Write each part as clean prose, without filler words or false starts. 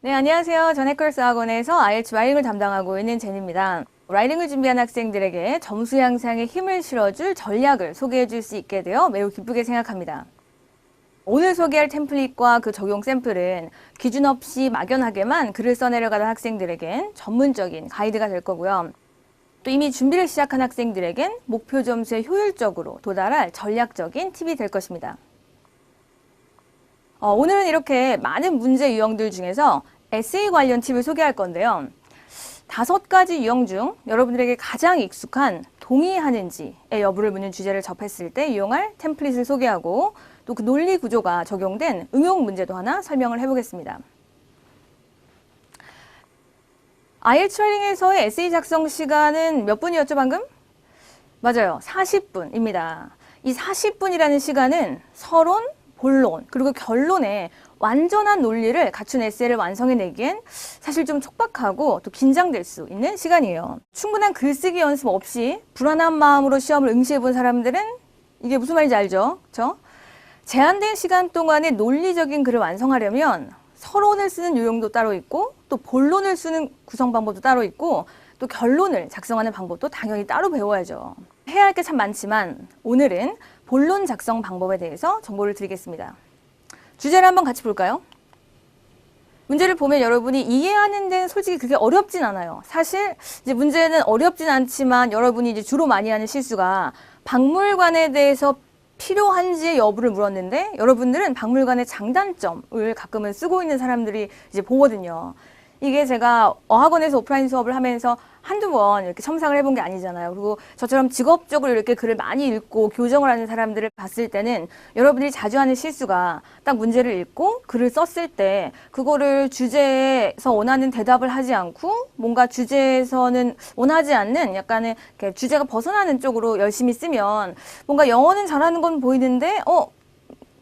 네, 안녕하세요. 전해컬스 학원에서 IELTS 라이팅을 담당하고 있는 제니입니다. 라이팅을 준비한 학생들에게 점수 향상에 힘을 실어줄 전략을 소개해 줄 수 있게 되어 매우 기쁘게 생각합니다. 오늘 소개할 템플릿과 그 적용 샘플은 기준 없이 막연하게만 글을 써내려가던 학생들에겐 전문적인 가이드가 될 거고요. 또 이미 준비를 시작한 학생들에겐 목표 점수에 효율적으로 도달할 전략적인 팁이 될 것입니다. 오늘은 이렇게 많은 문제 유형들 중에서 에세이 관련 팁을 소개할 건데요. 5가지 유형 중 여러분들에게 가장 익숙한 동의하는지의 여부를 묻는 주제를 접했을 때 이용할 템플릿을 소개하고 또 그 논리 구조가 적용된 응용 문제도 하나 설명을 해보겠습니다. IELTS 라이팅에서의 에세이 작성 시간은 몇 분이었죠, 방금? 맞아요. 40분입니다. 이 40분이라는 시간은 서론, 본론, 그리고 결론에 완전한 논리를 갖춘 에세이를 완성해내기엔 사실 좀 촉박하고 또 긴장될 수 있는 시간이에요. 충분한 글쓰기 연습 없이 불안한 마음으로 시험을 응시해본 사람들은 이게 무슨 말인지 알죠? 그렇죠? 제한된 시간 동안에 논리적인 글을 완성하려면 서론을 쓰는 요령도 따로 있고 또 본론을 쓰는 구성 방법도 따로 있고 또 결론을 작성하는 방법도 당연히 따로 배워야죠. 해야 할 게 참 많지만 오늘은 본론 작성 방법에 대해서 정보를 드리겠습니다. 주제를 한번 같이 볼까요? 문제를 보면 여러분이 이해하는 데는 솔직히 그게 어렵진 않아요. 사실 이제 문제는 어렵진 않지만 여러분이 이제 주로 많이 하는 실수가 박물관에 대해서 필요한지의 여부를 물었는데 여러분들은 박물관의 장단점을 가끔은 쓰고 있는 사람들이 이제 보거든요. 이게 제가 어학원에서 오프라인 수업을 하면서 한두 번 이렇게 첨삭을 해본 게 아니잖아요. 그리고 저처럼 직업적으로 이렇게 글을 많이 읽고 교정을 하는 사람들을 봤을 때는 여러분들이 자주 하는 실수가 딱 문제를 읽고 글을 썼을 때 그거를 주제에서 원하는 대답을 하지 않고 뭔가 주제에서는 원하지 않는 약간의 이렇게 주제가 벗어나는 쪽으로 열심히 쓰면 뭔가 영어는 잘하는 건 보이는데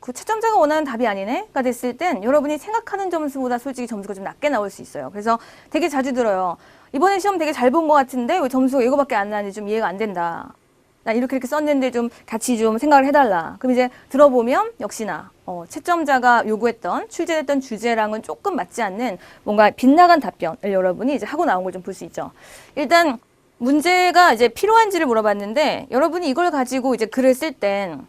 그 채점자가 원하는 답이 아니네?가 됐을 땐 여러분이 생각하는 점수보다 솔직히 점수가 좀 낮게 나올 수 있어요. 그래서 되게 자주 들어요. 이번에 시험 되게 잘 본 것 같은데 왜 점수가 이거밖에 안 나는지 좀 이해가 안 된다. 난 이렇게 썼는데 좀 같이 좀 생각을 해달라. 그럼 이제 들어보면 역시나 채점자가 요구했던 출제됐던 주제랑은 조금 맞지 않는 뭔가 빗나간 답변을 여러분이 이제 하고 나온 걸 좀 볼 수 있죠. 일단 문제가 이제 필요한지를 물어봤는데 여러분이 이걸 가지고 이제 글을 쓸 땐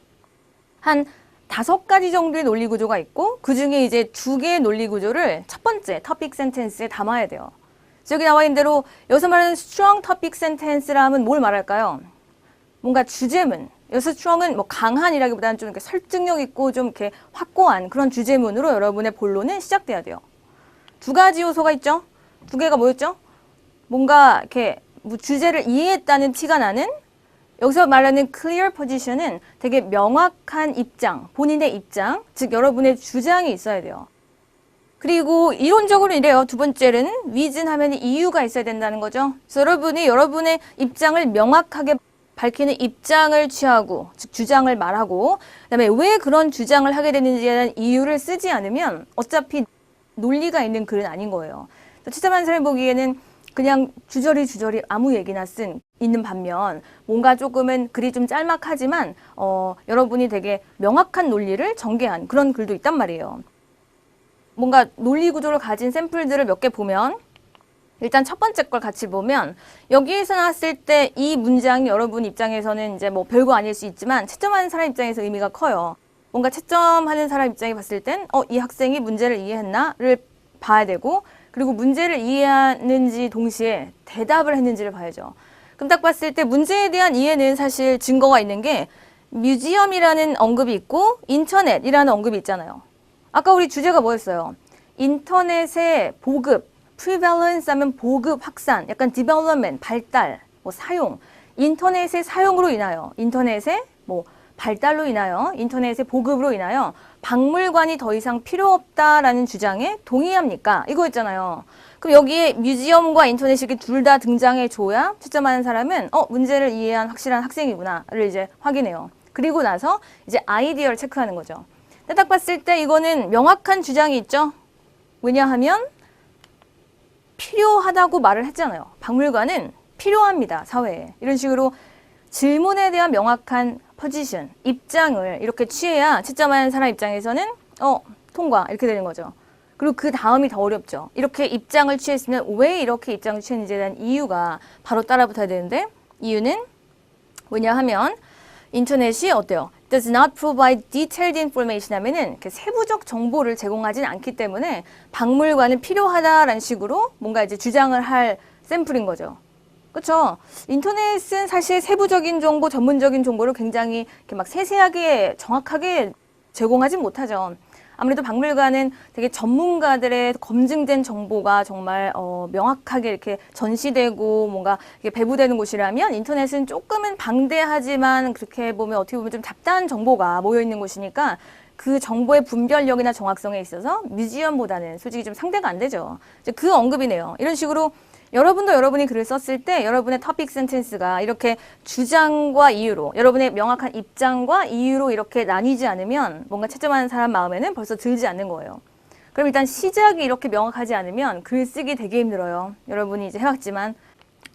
한 5가지 정도의 논리 구조가 있고 그 중에 이제 2개의 논리 구조를 첫 번째 토픽 센텐스에 담아야 돼요. 여기 나와 있는 대로 여기서 말하는 strong topic sentence라 하면 뭘 말할까요? 뭔가 주제문. 여기서 strong은 뭐 강한이라기보다는 좀 이렇게 설득력 있고 좀 이렇게 확고한 그런 주제문으로 여러분의 본론은 시작돼야 돼요. 2가지 요소가 있죠? 2개가 뭐였죠? 뭔가 이렇게 주제를 이해했다는 티가 나는 여기서 말하는 clear position은 되게 명확한 입장, 본인의 입장, 즉 여러분의 주장이 있어야 돼요. 그리고 이론적으로 이래요. 2번째는 reason 하면 이유가 있어야 된다는 거죠. 그래서 여러분이 여러분의 입장을 명확하게 밝히는 입장을 취하고, 즉 주장을 말하고, 그다음에 왜 그런 주장을 하게 되는지에 대한 이유를 쓰지 않으면 어차피 논리가 있는 글은 아닌 거예요. 채점하는 사람이 보기에는 그냥 주저리 아무 얘기나 있는 반면 뭔가 조금은 글이 좀 짤막하지만 여러분이 되게 명확한 논리를 전개한 그런 글도 있단 말이에요. 뭔가 논리 구조를 가진 샘플들을 몇 개 보면 일단 첫 번째 걸 같이 보면 여기에서 나왔을 때 이 문장이 여러분 입장에서는 이제 뭐 별거 아닐 수 있지만 채점하는 사람 입장에서 의미가 커요. 뭔가 채점하는 사람 입장에 봤을 땐 이 학생이 문제를 이해했나를 봐야 되고 그리고 문제를 이해하는지 동시에 대답을 했는지를 봐야죠. 그럼 딱 봤을 때 문제에 대한 이해는 사실 증거가 있는 게 뮤지엄이라는 언급이 있고 인터넷이라는 언급이 있잖아요. 아까 우리 주제가 뭐였어요? 인터넷의 보급, prevalence 하면 보급, 확산, 약간 development, 발달, 뭐 사용, 인터넷의 사용으로 인하여, 인터넷의 뭐 발달로 인하여, 인터넷의 보급으로 인하여 박물관이 더 이상 필요 없다라는 주장에 동의합니까? 이거였잖아요. 그럼 여기에 뮤지엄과 인터넷이 이렇게 둘 다 등장해 줘야 채점하는 사람은 문제를 이해한 확실한 학생이구나를 이제 확인해요. 그리고 나서 이제 아이디어를 체크하는 거죠. 근데 딱 봤을 때 이거는 명확한 주장이 있죠. 왜냐하면 필요하다고 말을 했잖아요. 박물관은 필요합니다. 사회에. 이런 식으로 질문에 대한 명확한 포지션, 입장을 이렇게 취해야 채점하는 사람 입장에서는 통과 이렇게 되는 거죠. 그리고 그 다음이 더 어렵죠. 이렇게 입장을 취했으면 왜 이렇게 입장을 취했는지에 대한 이유가 바로 따라붙어야 되는데 이유는 왜냐하면 인터넷이 어때요? Does not provide detailed information 하면은 이렇게 세부적 정보를 제공하진 않기 때문에 박물관은 필요하다라는 식으로 뭔가 이제 주장을 할 샘플인 거죠. 그렇죠? 인터넷은 사실 세부적인 정보, 전문적인 정보를 굉장히 이렇게 막 세세하게 정확하게 제공하지 못하죠. 아무래도 박물관은 되게 전문가들의 검증된 정보가 정말 명확하게 이렇게 전시되고 뭔가 이렇게 배부되는 곳이라면 인터넷은 조금은 방대하지만 그렇게 보면 어떻게 보면 좀 잡다한 정보가 모여 있는 곳이니까 그 정보의 분별력이나 정확성에 있어서 뮤지엄보다는 솔직히 좀 상대가 안 되죠. 이제 그 언급이네요. 이런 식으로 여러분도 여러분이 글을 썼을 때 여러분의 토픽 센텐스가 이렇게 주장과 이유로 여러분의 명확한 입장과 이유로 이렇게 나뉘지 않으면 뭔가 채점하는 사람 마음에는 벌써 들지 않는 거예요. 그럼 일단 시작이 이렇게 명확하지 않으면 글 쓰기 되게 힘들어요. 여러분이 이제 해왔지만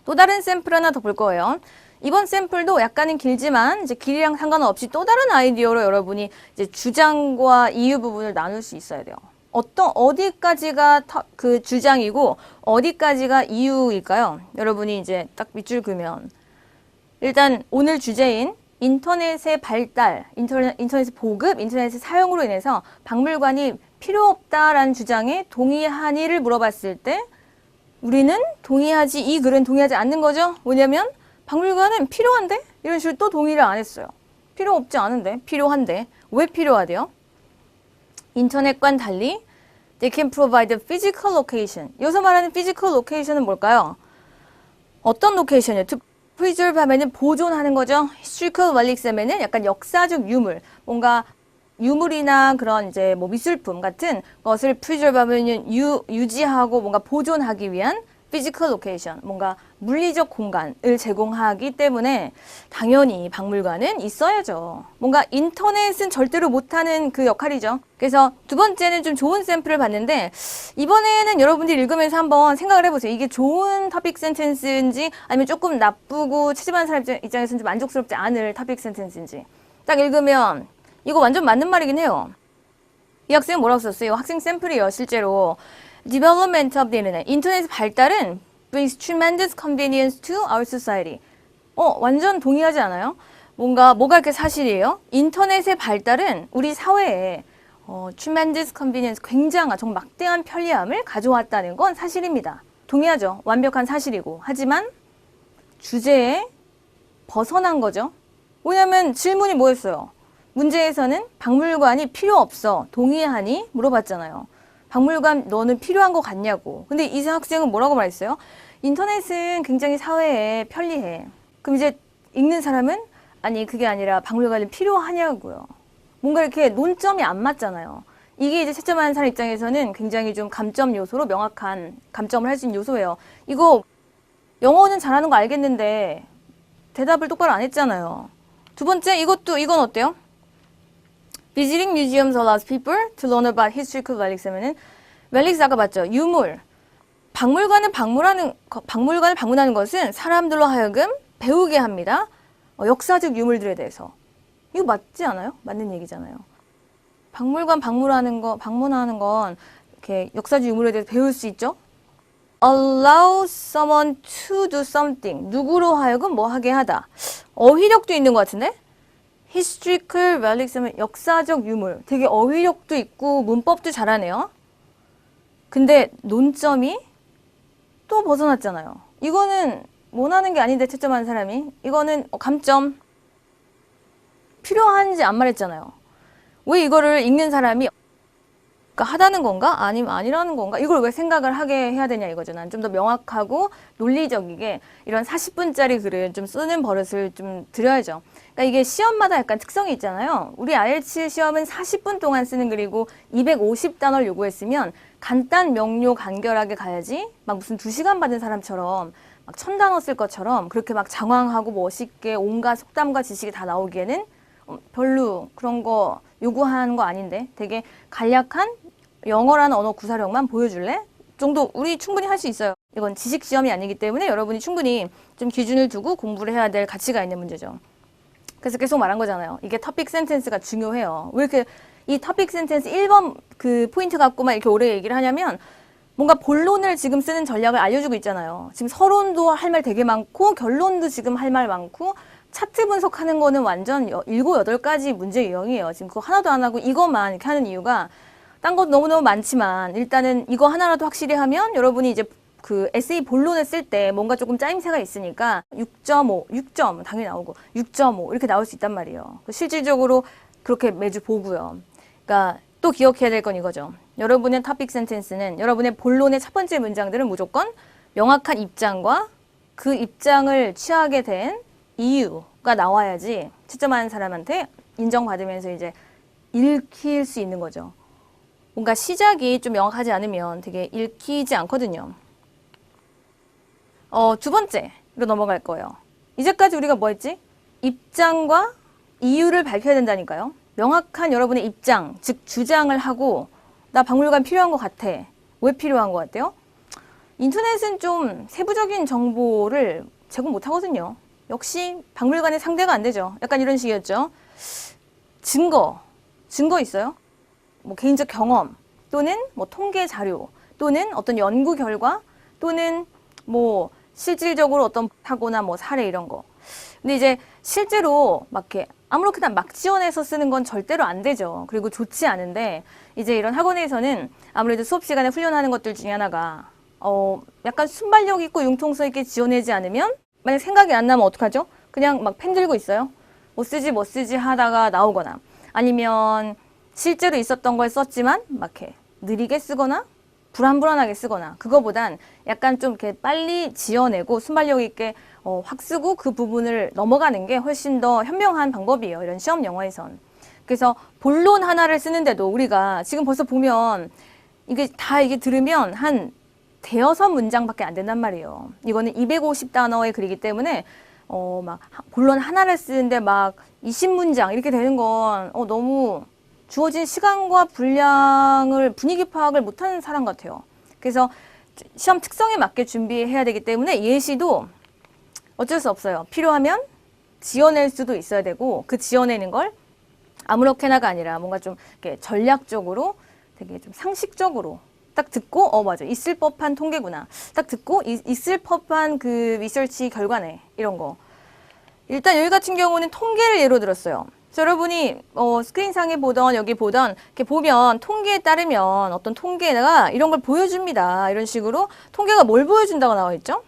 또 다른 샘플 하나 더 볼 거예요. 이번 샘플도 약간은 길지만 이제 길이랑 상관없이 또 다른 아이디어로 여러분이 이제 주장과 이유 부분을 나눌 수 있어야 돼요. 어디까지가 그 주장이고 어디까지가 이유일까요? 여러분이 이제 딱 밑줄 그으면 일단 오늘 주제인 인터넷의 발달, 인터넷의 보급, 인터넷의 사용으로 인해서 박물관이 필요 없다라는 주장에 동의하니를 물어봤을 때 우리는 동의하지, 이 글은 동의하지 않는 거죠. 왜냐면 박물관은 필요한데? 이런 식으로 또 동의를 안 했어요. 필요 없지 않은데? 필요한데? 왜 필요하대요? 인터넷과는 달리 they can provide a physical location. 여기서 말하는 physical location은 뭘까요? 어떤 로케이션이요? to preserve 하면은 보존하는 거죠. historical relics 하면은 약간 역사적 유물, 뭔가 유물이나 그런 이제 뭐 미술품 같은 것을 preserve 하면은 유지하고 뭔가 보존하기 위한 physical location, 뭔가 물리적 공간을 제공하기 때문에 당연히 박물관은 있어야죠. 뭔가 인터넷은 절대로 못하는 그 역할이죠. 그래서 두 번째는 좀 좋은 샘플을 봤는데 이번에는 여러분들이 읽으면서 한번 생각을 해보세요. 이게 좋은 토픽 센텐스인지 아니면 조금 나쁘고 채점하는 사람 입장에서는 좀 만족스럽지 않을 토픽 센텐스인지 딱 읽으면 이거 완전 맞는 말이긴 해요. 이 학생은 뭐라고 썼어요? 학생 샘플이에요. 실제로 Development of the Internet. 인터넷의 발달은 brings tremendous convenience to our society. 완전 동의하지 않아요? 뭐가 이렇게 사실이에요? 인터넷의 발달은 우리 사회에 tremendous convenience, 굉장한, 정말 막대한 편리함을 가져왔다는 건 사실입니다. 동의하죠? 완벽한 사실이고. 하지만 주제에 벗어난 거죠. 왜냐면 질문이 뭐였어요? 문제에서는 박물관이 필요 없어. 동의하니? 물어봤잖아요. 박물관 너는 필요한 거 같냐고. 근데 이 학생은 뭐라고 말했어요? 인터넷은 굉장히 사회에 편리해. 그럼 이제 읽는 사람은 아니 그게 아니라 박물관이 필요하냐고요. 뭔가 이렇게 논점이 안 맞잖아요. 이게 이제 채점하는 사람 입장에서는 굉장히 좀 감점 요소로 명확한 감점을 할 수 있는 요소예요. 이거 영어는 잘하는 거 알겠는데 대답을 똑바로 안 했잖아요. 두 번째 이건 어때요? Visiting museums allows people to learn about historical relics 하면은 relics 아까 봤죠? 유물. 박물관을 방문하는 것은 사람들로 하여금 배우게 합니다. 역사적 유물들에 대해서. 이거 맞지 않아요? 맞는 얘기잖아요. 박물관 방문하는 건 이렇게 역사적 유물에 대해서 배울 수 있죠? Allow someone to do something. 누구로 하여금 뭐 하게 하다. 어휘력도 있는 것 같은데? Historical relics 하면 역사적 유물. 되게 어휘력도 있고 문법도 잘하네요. 근데 논점이 또 벗어났잖아요. 이거는 원하는 게 아닌데 채점하는 사람이. 이거는 감점. 필요한지 안 말했잖아요. 왜 이거를 읽는 사람이 하다는 건가? 아니면 아니라는 건가? 이걸 왜 생각을 하게 해야 되냐 이거죠. 난 좀 더 명확하고 논리적이게 이런 40분짜리 글을 좀 쓰는 버릇을 좀 들여야죠. 그러니까 이게 시험마다 약간 특성이 있잖아요. 우리 IELTS 시험은 40분 동안 쓰는 글이고 250단어를 요구했으면 간단, 명료, 간결하게 가야지 막 무슨 2시간 받은 사람처럼 막 1000단어 쓸 것처럼 그렇게 막 장황하고 멋있게 온갖 속담과 지식이 다 나오기에는 별로 그런 거 요구하는 거 아닌데 되게 간략한 영어라는 언어 구사력만 보여줄래? 정도 우리 충분히 할 수 있어요. 이건 지식 시험이 아니기 때문에 여러분이 충분히 좀 기준을 두고 공부를 해야 될 가치가 있는 문제죠. 그래서 계속 말한 거잖아요. 이게 토픽 센텐스가 중요해요. 왜 이렇게 이 topic sentence 1번 그 포인트 갖고만 이렇게 오래 얘기를 하냐면 뭔가 본론을 지금 쓰는 전략을 알려주고 있잖아요. 지금 서론도 할 말 되게 많고 결론도 지금 할 말 많고 차트 분석하는 거는 완전 7, 8가지 문제 유형이에요. 지금 그거 하나도 안 하고 이것만 이렇게 하는 이유가 딴 것도 너무너무 많지만 일단은 이거 하나라도 확실히 하면 여러분이 이제 그 에세이 본론을 쓸 때 뭔가 조금 짜임새가 있으니까 6.5, 6점 당연히 나오고 6.5 이렇게 나올 수 있단 말이에요. 실질적으로 그렇게 매주 보고요. 그러니까 또 기억해야 될 건 이거죠. 여러분의 토픽 센텐스는 여러분의 본론의 첫 번째 문장들은 무조건 명확한 입장과 그 입장을 취하게 된 이유가 나와야지 채점하는 사람한테 인정받으면서 이제 읽힐 수 있는 거죠. 뭔가 시작이 좀 명확하지 않으면 되게 읽히지 않거든요. 두 번째로 넘어갈 거예요. 이제까지 우리가 뭐 했지? 입장과 이유를 밝혀야 된다니까요. 명확한 여러분의 입장, 즉 주장을 하고 나 박물관 필요한 것 같아. 왜 필요한 것 같아요? 인터넷은 좀 세부적인 정보를 제공 못하거든요. 역시 박물관의 상대가 안 되죠. 약간 이런 식이었죠. 증거 있어요? 뭐 개인적 경험 또는 뭐 통계 자료 또는 어떤 연구 결과 또는 뭐 실질적으로 어떤 사고나 뭐 사례 이런 거. 근데 이제 실제로 막 이렇게 아무렇게나 막 지원해서 쓰는 건 절대로 안 되죠. 그리고 좋지 않은데 이제 이런 학원에서는 아무래도 수업 시간에 훈련하는 것들 중에 하나가 약간 순발력 있고 융통성 있게 지원하지 않으면 만약 생각이 안 나면 어떡하죠? 그냥 막 펜 들고 있어요. 뭐 쓰지 하다가 나오거나 아니면 실제로 있었던 걸 썼지만 막 이렇게 느리게 쓰거나 불안불안하게 쓰거나 그거보단 약간 좀 이렇게 빨리 지어내고 순발력 있게 확 쓰고 그 부분을 넘어가는 게 훨씬 더 현명한 방법이에요. 이런 시험 영어에선. 그래서 본론 하나를 쓰는데도 우리가 지금 벌써 보면 이게 들으면 한 대여섯 문장밖에 안 된단 말이에요. 이거는 250단어의 글이기 때문에 막 본론 하나를 쓰는데 막 20문장 이렇게 되는 건 너무 주어진 시간과 분량을 분위기 파악을 못하는 사람 같아요. 그래서 시험 특성에 맞게 준비해야 되기 때문에 예시도 어쩔 수 없어요. 필요하면 지어낼 수도 있어야 되고 그 지어내는 걸 아무렇게나가 아니라 뭔가 좀 이렇게 전략적으로 되게 좀 상식적으로 딱 듣고 맞아 있을 법한 통계구나 딱 듣고 있을 법한 그 리서치 결과네 이런 거. 일단 여기 같은 경우는 통계를 예로 들었어요. 그래서 여러분이 스크린상에 보던 여기 보던 이렇게 보면 통계에 따르면 어떤 통계가 이런 걸 보여줍니다. 이런 식으로 통계가 뭘 보여준다고 나와 있죠?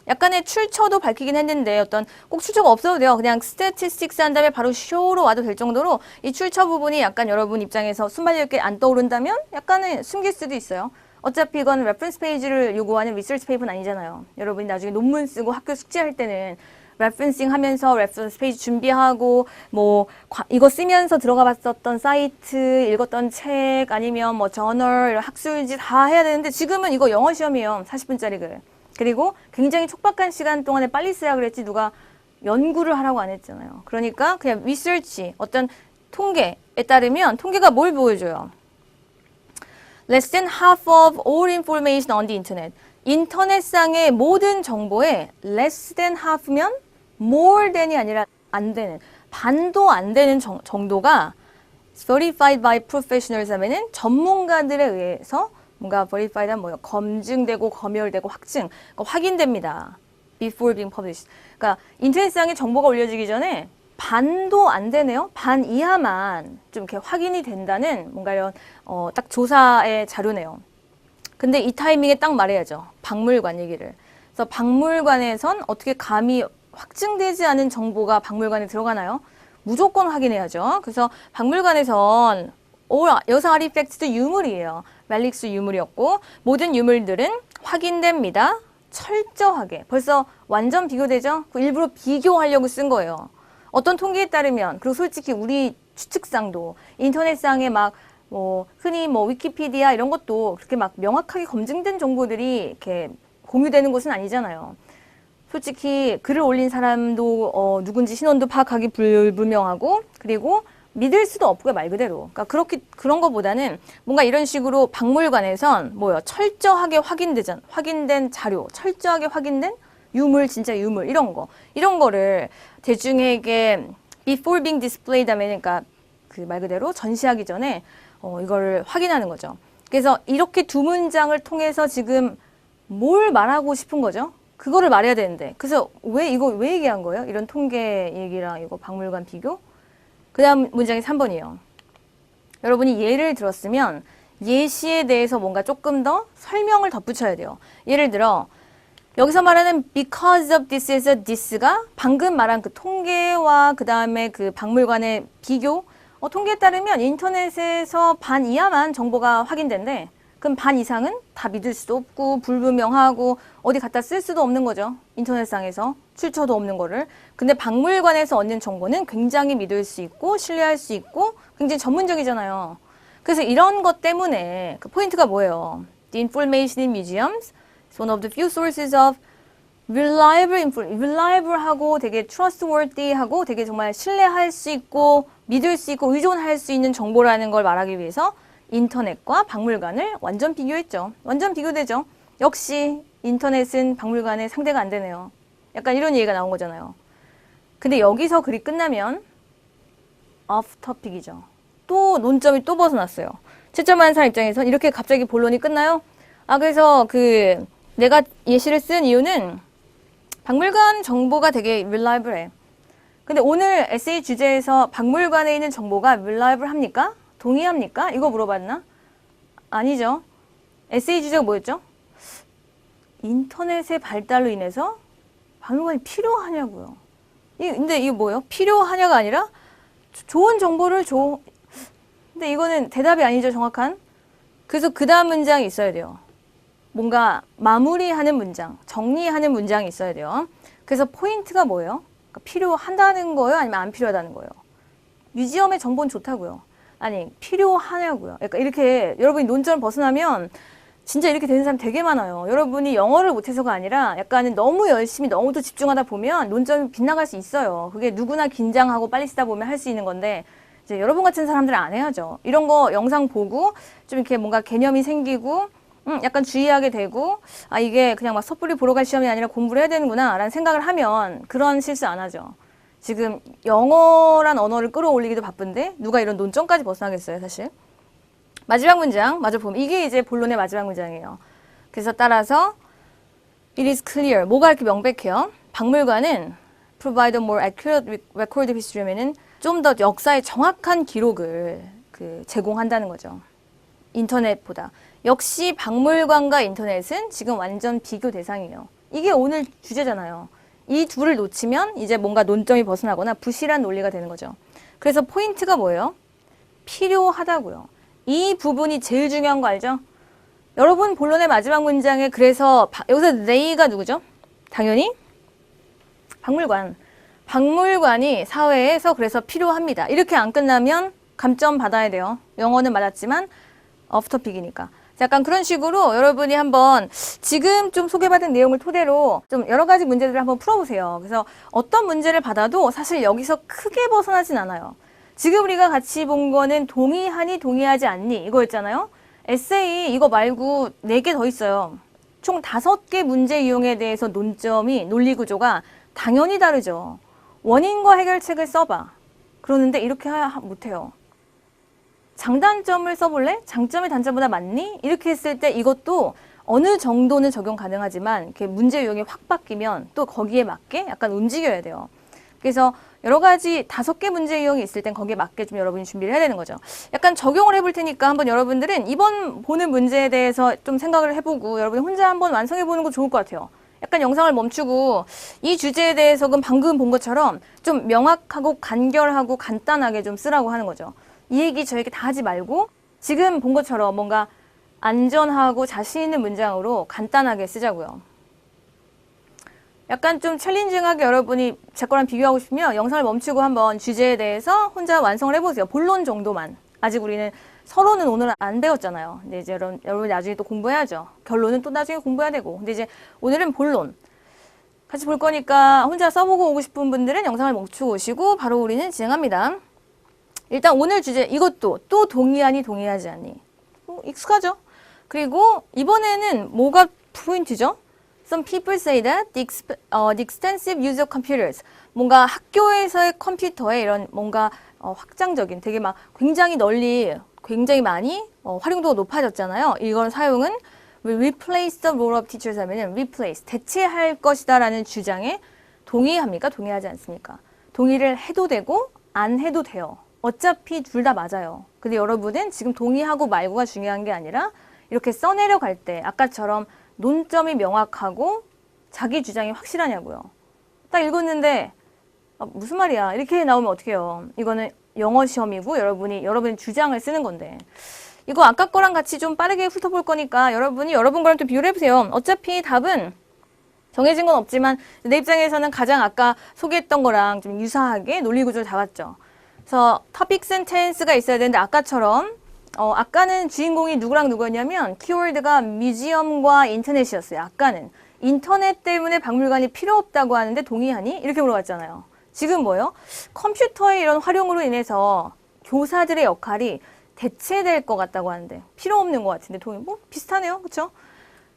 약간의 출처도 밝히긴 했는데 어떤 꼭 출처가 없어도 돼요. 그냥 statistics 한 다음에 바로 show로 와도 될 정도로 이 출처 부분이 약간 여러분 입장에서 순발력 있게 안 떠오른다면 약간은 숨길 수도 있어요. 어차피 이건 레퍼런스 페이지를 요구하는 리서치 페이퍼는 아니잖아요. 여러분이 나중에 논문 쓰고 학교 숙제할 때는 레퍼런싱 하면서 레퍼런스 페이지 준비하고 뭐 이거 쓰면서 들어가 봤었던 사이트, 읽었던 책 아니면 뭐 저널, 학술지 다 해야 되는데 지금은 이거 영어 시험이에요. 40분짜리 글. 그리고 굉장히 촉박한 시간 동안에 빨리 써야 그랬지 누가 연구를 하라고 안 했잖아요. 그러니까 그냥 리서치, 어떤 통계에 따르면 통계가 뭘 보여줘요? Less than half of all information on the internet. 인터넷상의 모든 정보에 less than half면 more than이 아니라 안 되는, 반도 안 되는 정도가 verified by professionals 하면은 전문가들에 의해서 뭔가 verified 하면 뭐예요? 검증되고 검열되고 그러니까 확인됩니다. Before being published. 그러니까 인터넷상에 정보가 올려지기 전에 반도 안 되네요. 반 이하만 좀 이렇게 확인이 된다는 뭔가 이런 딱 조사의 자료네요. 근데 이 타이밍에 딱 말해야죠. 박물관 얘기를. 그래서 박물관에선 어떻게 감히 확증되지 않은 정보가 박물관에 들어가나요? 무조건 확인해야죠. 그래서 박물관에선 여성 아티팩트도 유물이에요. 멜릭스 유물이었고 모든 유물들은 확인됩니다. 철저하게. 벌써 완전 비교되죠? 일부러 비교하려고 쓴 거예요. 어떤 통계에 따르면 그리고 솔직히 우리 추측상도 인터넷상에 막 흔히 위키피디아 이런 것도 그렇게 막 명확하게 검증된 정보들이 이렇게 공유되는 곳은 아니잖아요. 솔직히 글을 올린 사람도 누군지 신원도 파악하기 불분명하고 그리고 믿을 수도 없고요, 말 그대로. 그러니까 그런 거보다는 뭔가 이런 식으로 박물관에선 철저하게 확인된 자료, 철저하게 확인된 유물, 진짜 유물 이런 거를 대중에게 before being displayed 하면 그러니까 그 말 그대로 전시하기 전에 이걸 확인하는 거죠. 그래서 이렇게 두 문장을 통해서 지금 뭘 말하고 싶은 거죠? 그거를 말해야 되는데. 그래서 왜 얘기한 거예요? 이런 통계 얘기랑 이거 박물관 비교? 그 다음 문장이 3번이에요. 여러분이 예를 들었으면 예시에 대해서 뭔가 조금 더 설명을 덧붙여야 돼요. 예를 들어 여기서 말하는 because of this에서 this가 방금 말한 그 통계와 그 다음에 그 박물관의 비교. 통계에 따르면 인터넷에서 반 이하만 정보가 확인된대. 그럼 반 이상은 다 믿을 수도 없고 불분명하고 어디 갖다 쓸 수도 없는 거죠. 인터넷상에서 출처도 없는 거를. 근데 박물관에서 얻는 정보는 굉장히 믿을 수 있고 신뢰할 수 있고 굉장히 전문적이잖아요. 그래서 이런 것 때문에 그 포인트가 뭐예요? The information in museums is one of the few sources of reliable하고 되게 trustworthy하고 되게 정말 신뢰할 수 있고 믿을 수 있고 의존할 수 있는 정보라는 걸 말하기 위해서 인터넷과 박물관을 완전 비교했죠. 완전 비교되죠. 역시 인터넷은 박물관의 상대가 안 되네요. 약간 이런 얘기가 나온 거잖아요. 근데 여기서 글이 끝나면 off topic이죠. 또 논점이 또 벗어났어요. 채점하는 사람 입장에서 이렇게 갑자기 본론이 끝나요? 그래서 내가 예시를 쓴 이유는 박물관 정보가 되게 reliable해. 근데 오늘 에세이 주제에서 박물관에 있는 정보가 reliable 합니까? 동의합니까? 이거 물어봤나? 아니죠. 에세이 주제가 뭐였죠? 인터넷의 발달로 인해서 박물관이 필요하냐고요. 근데 이게 뭐예요? 필요하냐가 아니라 좋은 정보를 줘. 근데 이거는 대답이 아니죠, 정확한. 그래서 그 다음 문장이 있어야 돼요. 뭔가 마무리하는 문장, 정리하는 문장이 있어야 돼요. 그래서 포인트가 뭐예요? 그러니까 필요하다는 거예요? 아니면 안 필요하다는 거예요? 뮤지엄의 정보는 좋다고요. 아니, 필요하냐고요. 그러니까 이렇게 여러분이 논점을 벗어나면 진짜 이렇게 되는 사람 되게 많아요. 여러분이 영어를 못해서가 아니라 약간은 너무 열심히 너무 또 집중하다 보면 논점이 빗나갈 수 있어요. 그게 누구나 긴장하고 빨리 쓰다 보면 할 수 있는 건데 이제 여러분 같은 사람들은 안 해야죠. 이런 거 영상 보고 좀 이렇게 뭔가 개념이 생기고 약간 주의하게 되고 이게 그냥 막 섣불리 보러 갈 시험이 아니라 공부를 해야 되는구나 라는 생각을 하면 그런 실수 안 하죠. 지금 영어란 언어를 끌어올리기도 바쁜데 누가 이런 논점까지 벗어나겠어요, 사실. 마지막 문장 마저 보면 이게 이제 본론의 마지막 문장이에요. 그래서 따라서 it is clear. 뭐가 이렇게 명백해요? 박물관은 provide a more accurate record of history면은 좀 더 역사의 정확한 기록을 제공한다는 거죠. 인터넷보다. 역시 박물관과 인터넷은 지금 완전 비교 대상이에요. 이게 오늘 주제잖아요. 이 둘을 놓치면 이제 뭔가 논점이 벗어나거나 부실한 논리가 되는 거죠. 그래서 포인트가 뭐예요? 필요하다고요. 이 부분이 제일 중요한 거 알죠? 여러분 본론의 마지막 문장에 그래서 여기서 they가 누구죠? 당연히 박물관. 박물관이 사회에서 그래서 필요합니다. 이렇게 안 끝나면 감점 받아야 돼요. 영어는 맞았지만 오프토픽이니까. 약간 그런 식으로 여러분이 한번 지금 좀 소개받은 내용을 토대로 좀 여러 가지 문제들을 한번 풀어보세요. 그래서 어떤 문제를 받아도 사실 여기서 크게 벗어나진 않아요. 지금 우리가 같이 본 거는 동의하니 동의하지 않니 이거였잖아요. 에세이 이거 말고 4개 더 있어요. 총 5개 문제 유형에 대해서 논리 구조가 당연히 다르죠. 원인과 해결책을 써봐. 그러는데 이렇게 못해요. 장단점을 써볼래? 장점이 단점보다 많니? 이렇게 했을 때 이것도 어느 정도는 적용 가능하지만 이렇게 문제 유형이 확 바뀌면 또 거기에 맞게 약간 움직여야 돼요. 그래서 여러 가지 5개 문제 유형이 있을 땐 거기에 맞게 좀 여러분이 준비를 해야 되는 거죠. 약간 적용을 해볼 테니까 한번 여러분들은 이번 보는 문제에 대해서 좀 생각을 해보고 여러분이 혼자 한번 완성해보는 거 좋을 것 같아요. 약간 영상을 멈추고 이 주제에 대해서 방금 본 것처럼 좀 명확하고 간결하고 간단하게 좀 쓰라고 하는 거죠. 이 얘기 저 얘기 다 하지 말고 지금 본 것처럼 뭔가 안전하고 자신 있는 문장으로 간단하게 쓰자고요. 약간 좀 챌린징하게 여러분이 제 거랑 비교하고 싶으면 영상을 멈추고 한번 주제에 대해서 혼자 완성을 해보세요. 본론 정도만. 아직 우리는 서론은 오늘 안 배웠잖아요. 근데 이제 여러분 나중에 또 공부해야죠. 결론은 또 나중에 공부해야 되고. 근데 이제 오늘은 본론. 같이 볼 거니까 혼자 써보고 오고 싶은 분들은 영상을 멈추고 오시고 바로 우리는 진행합니다. 일단 오늘 주제 이것도 또 동의하니 동의하지 않니. 익숙하죠? 그리고 이번에는 뭐가 포인트죠? Some people say that the extensive use of computers, 뭔가 학교에서의 컴퓨터에 이런 뭔가 확장적인 되게 막 굉장히 널리 굉장히 많이 활용도가 높아졌잖아요. 이걸 사용은 replace the role of teachers 하면은 replace 대체할 것이다라는 주장에 동의합니까? 동의하지 않습니까? 동의를 해도 되고 안 해도 돼요. 어차피 둘 다 맞아요. 근데 여러분은 지금 동의하고 말고가 중요한 게 아니라 이렇게 써내려갈 때 아까처럼 논점이 명확하고 자기 주장이 확실하냐고요. 딱 읽었는데 무슨 말이야 이렇게 나오면 어떡해요. 이거는 영어 시험이고 여러분이 주장을 쓰는 건데 이거 아까 거랑 같이 좀 빠르게 훑어볼 거니까 여러분이 여러분 거랑 좀 비교를 해보세요. 어차피 답은 정해진 건 없지만 내 입장에서는 가장 아까 소개했던 거랑 좀 유사하게 논리 구조를 잡았죠. 그래서 topic sentence가 있어야 되는데 아까처럼 아까는 주인공이 누구랑 누구였냐면 키워드가 뮤지엄과 인터넷이었어요. 아까는 인터넷 때문에 박물관이 필요 없다고 하는데 동의하니? 이렇게 물어봤잖아요. 지금 뭐예요? 컴퓨터의 이런 활용으로 인해서 교사들의 역할이 대체될 것 같다고 하는데 필요 없는 것 같은데 동의 뭐 비슷하네요. 그렇죠?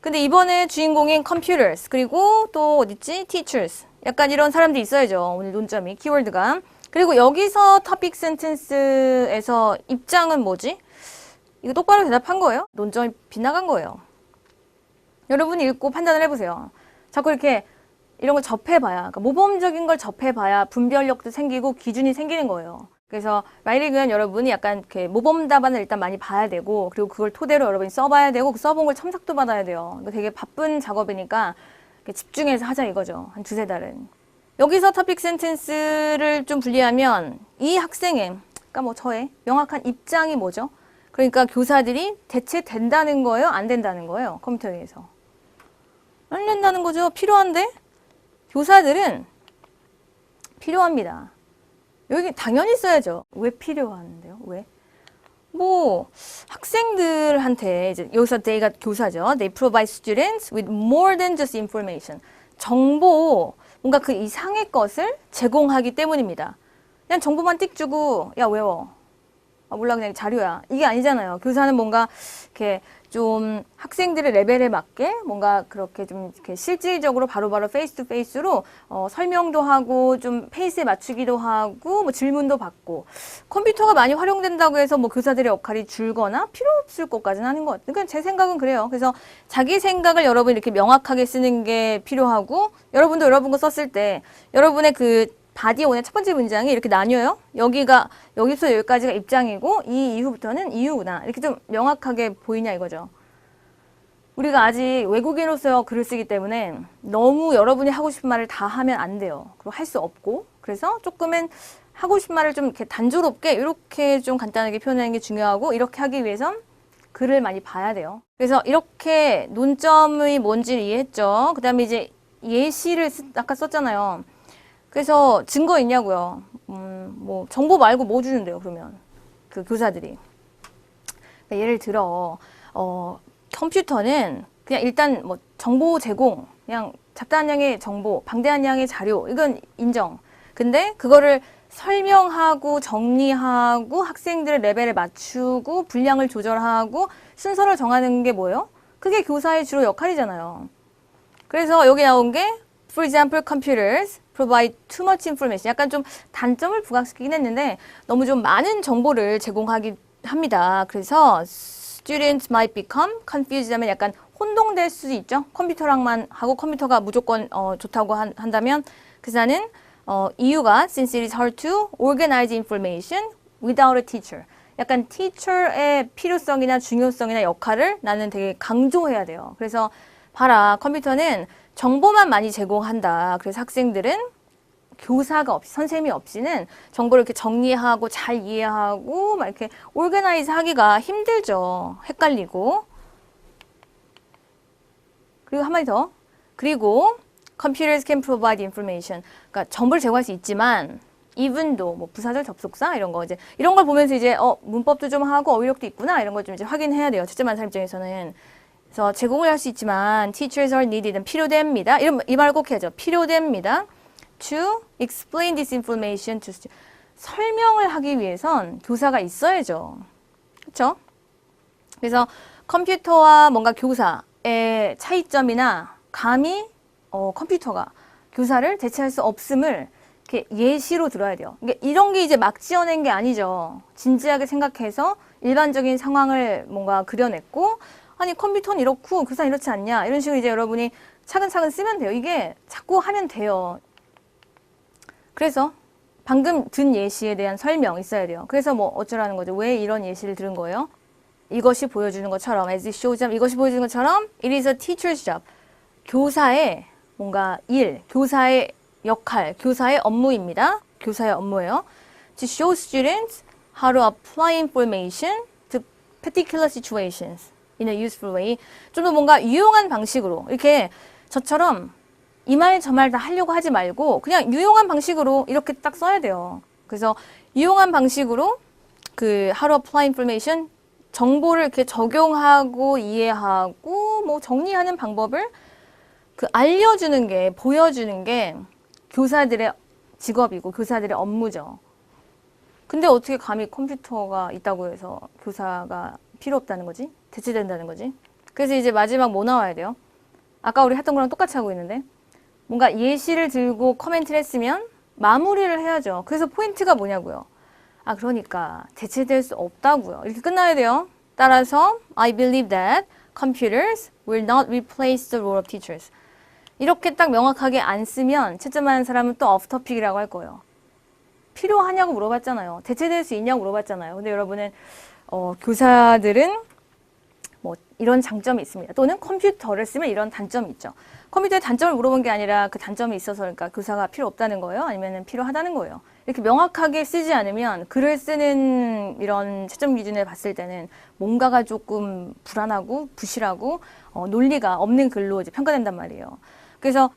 근데 이번에 주인공인 computers 그리고 또 어딨지? teachers 약간 이런 사람들이 있어야죠. 오늘 논점이 키워드가 그리고 여기서 topic sentence에서 입장은 뭐지? 이거 똑바로 대답한 거예요? 논점이 빗나간 거예요. 여러분이 읽고 판단을 해보세요. 자꾸 이렇게 이런 걸 접해봐야, 그러니까 모범적인 걸 접해봐야 분별력도 생기고 기준이 생기는 거예요. 그래서 라이딩은 여러분이 약간 이렇게 모범 답안을 일단 많이 봐야 되고, 그리고 그걸 토대로 여러분이 써봐야 되고, 그 써본 걸 첨삭도 받아야 돼요. 이거 되게 바쁜 작업이니까 집중해서 하자 이거죠. 한 두세 달은. 여기서 토픽 센텐스를 좀 분리하면 이 학생의, 그러니까 뭐 저의 명확한 입장이 뭐죠? 그러니까 교사들이 대체된다는 거예요? 안 된다는 거예요? 컴퓨터에 의해서. 안 된다는 거죠. 필요한데? 교사들은 필요합니다. 여기 당연히 써야죠. 왜 필요한데요? 왜? 뭐 학생들한테 이제 여기서 they가 교사죠. They provide students with more than just information. 정보, 뭔가 그 이상의 것을 제공하기 때문입니다. 그냥 정보만 띡 주고 야 외워. 몰라 그냥 자료야. 이게 아니잖아요. 교사는 뭔가 이렇게 좀 학생들의 레벨에 맞게 뭔가 그렇게 좀 이렇게 실질적으로 바로바로 페이스 투 페이스로 설명도 하고 좀 페이스에 맞추기도 하고 뭐 질문도 받고 컴퓨터가 많이 활용된다고 해서 뭐 교사들의 역할이 줄거나 필요 없을 것까지는 하는 것 같아요. 그러니까 제 생각은 그래요. 그래서 자기 생각을 여러분 이렇게 명확하게 쓰는 게 필요하고 여러분도 여러분 거 썼을 때 여러분의 그 바디 오늘 첫 번째 문장이 이렇게 나뉘어요. 여기서 여기까지가 입장이고 이 이후부터는 이유구나. 이렇게 좀 명확하게 보이냐 이거죠. 우리가 아직 외국인으로서 글을 쓰기 때문에 너무 여러분이 하고 싶은 말을 다 하면 안 돼요. 그리고 할 수 없고. 그래서 조금은 하고 싶은 말을 좀 이렇게 단조롭게 이렇게 좀 간단하게 표현하는 게 중요하고 이렇게 하기 위해선 글을 많이 봐야 돼요. 그래서 이렇게 논점이 뭔지를 이해했죠. 그 다음에 이제 예시를 아까 썼잖아요. 그래서 증거 있냐고요. 뭐 정보 말고 뭐 주는데요, 그러면 그 교사들이. 그러니까 예를 들어 컴퓨터는 그냥 일단 뭐 정보 제공, 그냥 잡다한 양의 정보, 방대한 양의 자료 이건 인정. 근데 그거를 설명하고 정리하고 학생들의 레벨에 맞추고 분량을 조절하고 순서를 정하는 게 뭐예요? 그게 교사의 주로 역할이잖아요. 그래서 여기 나온 게 For example, computers provide too much information. 약간 좀 단점을 부각시키긴 했는데 너무 좀 많은 정보를 제공하기 합니다. 그래서 students might become confused 하면 약간 혼동될 수 있죠. 컴퓨터랑만 하고 컴퓨터가 무조건 좋다고 한다면 그래서 나는 이유가 since it is hard to organize information without a teacher. 약간 teacher의 필요성이나 중요성이나 역할을 나는 되게 강조해야 돼요. 그래서 봐라, 컴퓨터는 정보만 많이 제공한다. 그래서 학생들은 교사가 없이, 선생님이 없이는 정보를 이렇게 정리하고 잘 이해하고 막 이렇게 오르가나이즈 하기가 힘들죠. 헷갈리고. 그리고 한마디 더. 그리고 computers can provide information. 그러니까 정보를 제공할 수 있지만 even though 뭐 부사절 접속사 이런 거 이제 이런 걸 보면서 이제 문법도 좀 하고 어휘력도 있구나 이런 걸 좀 이제 확인해야 돼요. 첫째 만사 입장에서는. 그래서 제공을 할 수 있지만 teachers are needed 필요됩니다. 이 말 꼭 해야죠. 필요됩니다. To explain this information to students. 설명을 하기 위해선 교사가 있어야죠. 그렇죠? 그래서 컴퓨터와 뭔가 교사의 차이점이나 감히 컴퓨터가 교사를 대체할 수 없음을 이렇게 예시로 들어야 돼요. 그러니까 이런 게 이제 막 지어낸 게 아니죠. 진지하게 생각해서 일반적인 상황을 뭔가 그려냈고, 아니 컴퓨터는 이렇고 교사는 이렇지 않냐, 이런 식으로 이제 여러분이 차근차근 쓰면 돼요. 이게 자꾸 하면 돼요. 그래서 방금 든 예시에 대한 설명 있어야 돼요. 그래서 뭐 어쩌라는 거죠. 왜 이런 예시를 들은 거예요? 이것이 보여주는 것처럼, as it shows up, 이것이 보여주는 것처럼, it is a teacher's job. 교사의 뭔가 일, 교사의 역할, 교사의 업무입니다. 교사의 업무예요. To show students how to apply information to particular situations in a useful way. 좀 더 뭔가 유용한 방식으로, 이렇게 저처럼 이 말 저 말 다 하려고 하지 말고 그냥 유용한 방식으로 이렇게 딱 써야 돼요. 그래서 유용한 방식으로 그 how to apply information, 정보를 이렇게 적용하고 이해하고 뭐 정리하는 방법을 그 알려주는 게, 보여주는 게 교사들의 직업이고 교사들의 업무죠. 근데 어떻게 감히 컴퓨터가 있다고 해서 교사가 필요 없다는 거지? 대체된다는 거지? 그래서 이제 마지막 뭐 나와야 돼요? 아까 우리 했던 거랑 똑같이 하고 있는데, 뭔가 예시를 들고 커멘트를 했으면 마무리를 해야죠. 그래서 포인트가 뭐냐고요? 아, 그러니까 대체될 수 없다고요. 이렇게 끝나야 돼요. 따라서 I believe that computers will not replace the role of teachers. 이렇게 딱 명확하게 안 쓰면 채점하는 사람은 또 오프토픽이라고 할 거예요. 필요하냐고 물어봤잖아요. 대체될 수 있냐고 물어봤잖아요. 근데 여러분은 교사들은 뭐 이런 장점이 있습니다. 또는 컴퓨터를 쓰면 이런 단점이 있죠. 컴퓨터의 단점을 물어본 게 아니라 그 단점이 있어서 그러니까 교사가 필요 없다는 거예요? 아니면 필요하다는 거예요? 이렇게 명확하게 쓰지 않으면 글을 쓰는 이런 채점 기준을 봤을 때는 뭔가가 조금 불안하고 부실하고 논리가 없는 글로 이제 평가된단 말이에요. 그래서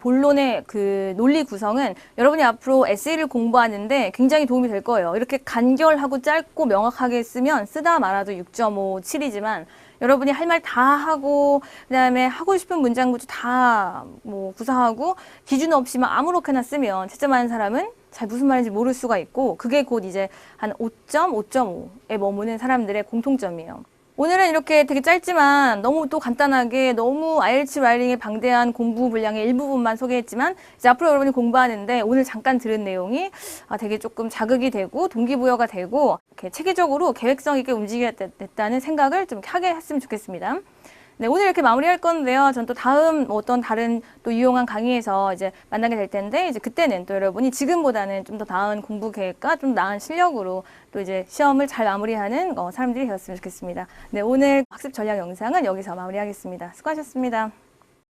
본론의 그 논리 구성은 여러분이 앞으로 에세이를 공부하는데 굉장히 도움이 될 거예요. 이렇게 간결하고 짧고 명확하게 쓰면 쓰다 말아도 6.5, 7이지만 여러분이 할 말 다 하고 그다음에 하고 싶은 문장부터 다 뭐 구사하고 기준 없이만 아무렇게나 쓰면 채점하는 사람은 잘 무슨 말인지 모를 수가 있고, 그게 곧 이제 한 5점, 5.5에 머무는 사람들의 공통점이에요. 오늘은 이렇게 되게 짧지만 너무 또 간단하게 너무 IELTS 라이팅의 방대한 공부 분량의 일부분만 소개했지만, 이제 앞으로 여러분이 공부하는데 오늘 잠깐 들은 내용이 되게 조금 자극이 되고 동기부여가 되고 이렇게 체계적으로 계획성 있게 움직여야겠다는 생각을 좀 하게 했으면 좋겠습니다. 네, 오늘 이렇게 마무리할 건데요. 전 또 다음 어떤 다른 또 유용한 강의에서 이제 만나게 될 텐데, 이제 그때는 또 여러분이 지금보다는 좀 더 나은 공부 계획과 좀 나은 실력으로 또 이제 시험을 잘 마무리하는 사람들이 되었으면 좋겠습니다. 네, 오늘 학습 전략 영상은 여기서 마무리하겠습니다. 수고하셨습니다.